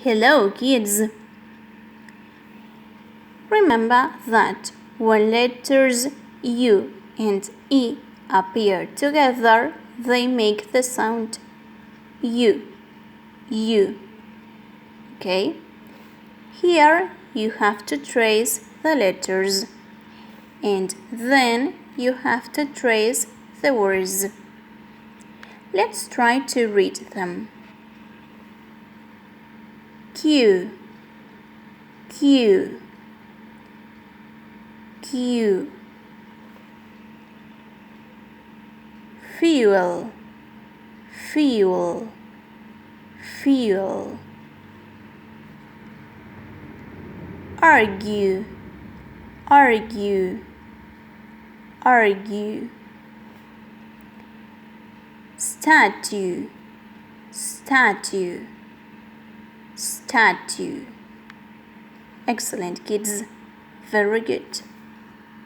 Hello, kids. Remember that when letters U and E appear together, they make the sound U. U. Okay? Here you have to trace the letters and then you have to trace the words. Let's try to read them. Q, Q, Q. Fuel, fuel, fuel. Argue, argue, argue. Statue, statue, statue. Excellent, kids. Very good.